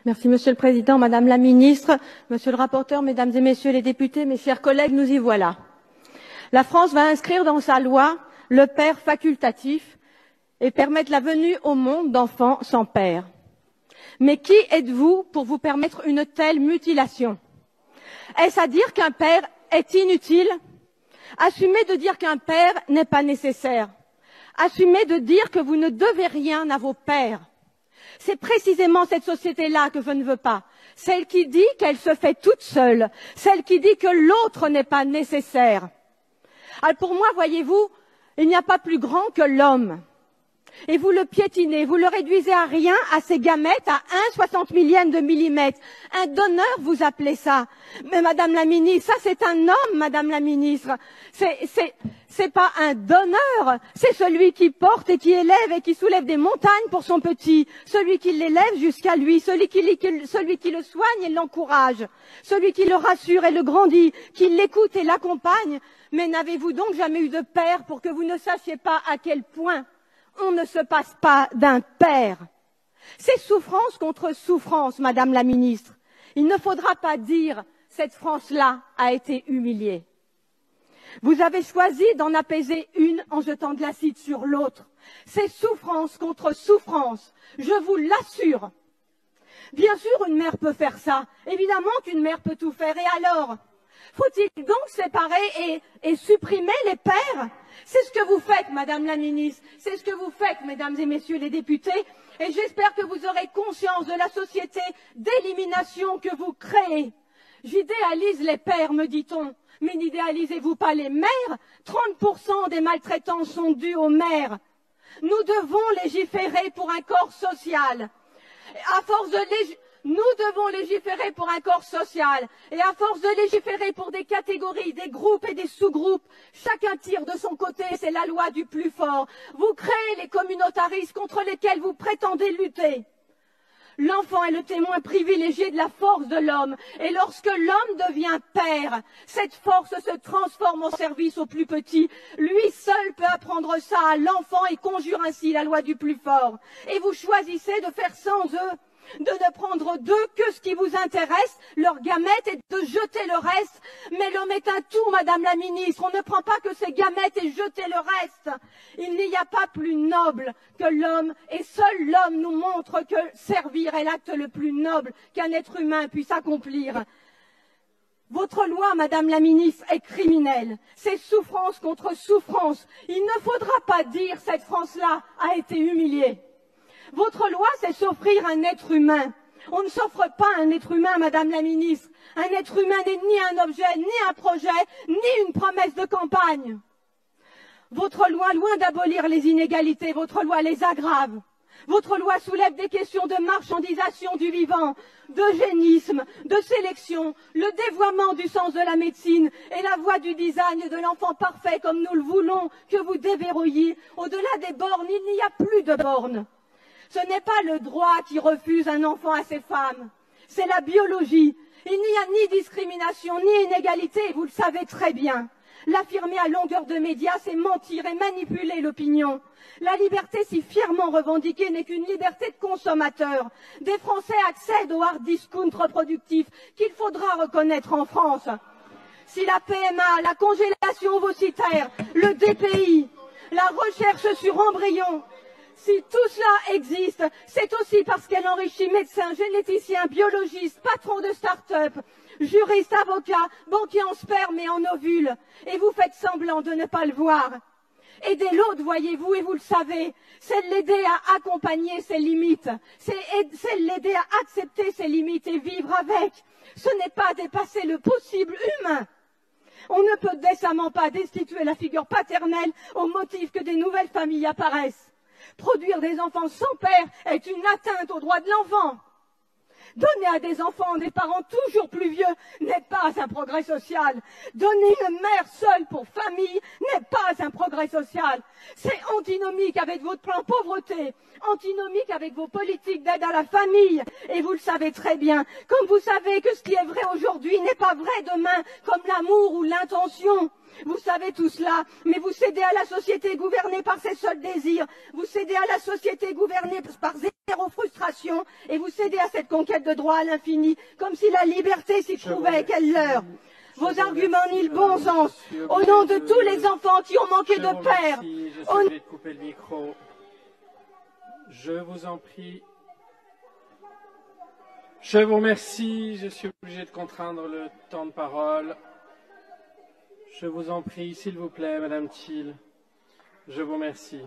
Merci, Monsieur le Président, Madame la Ministre, Monsieur le rapporteur, Mesdames et Messieurs les députés, mes chers collègues, nous y voilà. La France va inscrire dans sa loi le père facultatif et permettre la venue au monde d'enfants sans père. Mais qui êtes-vous pour vous permettre une telle mutilation? Est-ce à dire qu'un père est inutile? Assumez de dire qu'un père n'est pas nécessaire. Assumez de dire que vous ne devez rien à vos pères. C'est précisément cette société-là que je ne veux pas. Celle qui dit qu'elle se fait toute seule. Celle qui dit que l'autre n'est pas nécessaire. Alors pour moi, voyez-vous, il n'y a pas plus grand que l'homme. Et vous le piétinez, vous le réduisez à rien, à ses gamètes, à 1/60 millième de millimètre. Un donneur, vous appelez ça. Mais Madame la Ministre, ça c'est un homme, Madame la Ministre. C'est pas un donneur, c'est celui qui porte et qui élève et qui soulève des montagnes pour son petit. Celui qui l'élève jusqu'à lui, celui qui le soigne et l'encourage. Celui qui le rassure et le grandit, qui l'écoute et l'accompagne. Mais n'avez-vous donc jamais eu de père pour que vous ne sachiez pas à quel point on ne se passe pas d'un père? C'est souffrance contre souffrance, Madame la Ministre. Il ne faudra pas dire « cette France-là a été humiliée ». Vous avez choisi d'en apaiser une en jetant de l'acide sur l'autre. C'est souffrance contre souffrance, je vous l'assure. Bien sûr, une mère peut faire ça. Évidemment qu'une mère peut tout faire. Et alors? Faut-il donc séparer et supprimer les pères? C'est ce que vous faites, Madame la Ministre. C'est ce que vous faites, Mesdames et Messieurs les députés. Et j'espère que vous aurez conscience de la société d'élimination que vous créez. J'idéalise les pères, me dit-on. Mais n'idéalisez-vous pas les mères? 30% des maltraitances sont dues aux mères. Nous devons légiférer pour un corps social. À force de Nous devons légiférer pour un corps social. Et à force de légiférer pour des catégories, des groupes et des sous-groupes, chacun tire de son côté, c'est la loi du plus fort. Vous créez les communautarismes contre lesquels vous prétendez lutter. L'enfant est le témoin privilégié de la force de l'homme. Et lorsque l'homme devient père, cette force se transforme en service au plus petit. Lui seul peut apprendre ça à l'enfant et conjure ainsi la loi du plus fort. Et vous choisissez de faire sans eux, de ne prendre d'eux que ce qui vous intéresse, leurs gamètes, et de jeter le reste. Mais l'homme est un tout, Madame la Ministre. On ne prend pas que ses gamètes et jeter le reste. Il n'y a pas plus noble que l'homme, et seul l'homme nous montre que servir est l'acte le plus noble qu'un être humain puisse accomplir. Votre loi, Madame la Ministre, est criminelle. C'est souffrance contre souffrance. Il ne faudra pas dire cette France-là a été humiliée. Votre loi, c'est s'offrir un être humain. On ne s'offre pas un être humain, Madame la Ministre. Un être humain n'est ni un objet, ni un projet, ni une promesse de campagne. Votre loi, loin d'abolir les inégalités, votre loi les aggrave. Votre loi soulève des questions de marchandisation du vivant, d'eugénisme, de sélection, le dévoiement du sens de la médecine et la voie du design de l'enfant parfait comme nous le voulons que vous déverrouilliez. Au-delà des bornes, il n'y a plus de bornes. Ce n'est pas le droit qui refuse un enfant à ces femmes, c'est la biologie. Il n'y a ni discrimination, ni inégalité, vous le savez très bien. L'affirmer à longueur de médias, c'est mentir et manipuler l'opinion. La liberté si fièrement revendiquée n'est qu'une liberté de consommateur. Des Français accèdent au hard discount reproductif qu'il faudra reconnaître en France. Si la PMA, la congélation ovocitaire, le DPI, la recherche sur embryons, si tout cela existe, c'est aussi parce qu'elle enrichit médecins, généticiens, biologistes, patrons de start-up, juristes, avocats, banquiers en sperme et en ovules. Et vous faites semblant de ne pas le voir. Aider l'autre, voyez-vous, et vous le savez, c'est l'aider à accompagner ses limites. C'est l'aider à accepter ses limites et vivre avec. Ce n'est pas dépasser le possible humain. On ne peut décemment pas destituer la figure paternelle au motif que des nouvelles familles apparaissent. Produire des enfants sans père est une atteinte aux droits de l'enfant. Donner à des enfants des parents toujours plus vieux n'est pas un progrès social. Donner une mère seule pour famille n'est pas un progrès social. C'est antinomique avec votre plan pauvreté, antinomique avec vos politiques d'aide à la famille. Et vous le savez très bien, comme vous savez que ce qui est vrai aujourd'hui n'est pas vrai demain, comme l'amour ou l'intention. Vous savez tout cela, mais vous cédez à la société gouvernée par ses seuls désirs. Vous cédez à la société gouvernée par zéro frustration. séparation et vous cédez à cette conquête de droit à l'infini, comme si la liberté s'y trouvait. Quelle leurre! Vos arguments nient le bon sens. Au nom de tous les enfants qui ont manqué de père. Je suis obligé de couper le micro. Je vous en prie. Je vous remercie. Je suis obligé de contraindre le temps de parole. Je vous en prie, s'il vous plaît, Madame Thiel. Je vous remercie.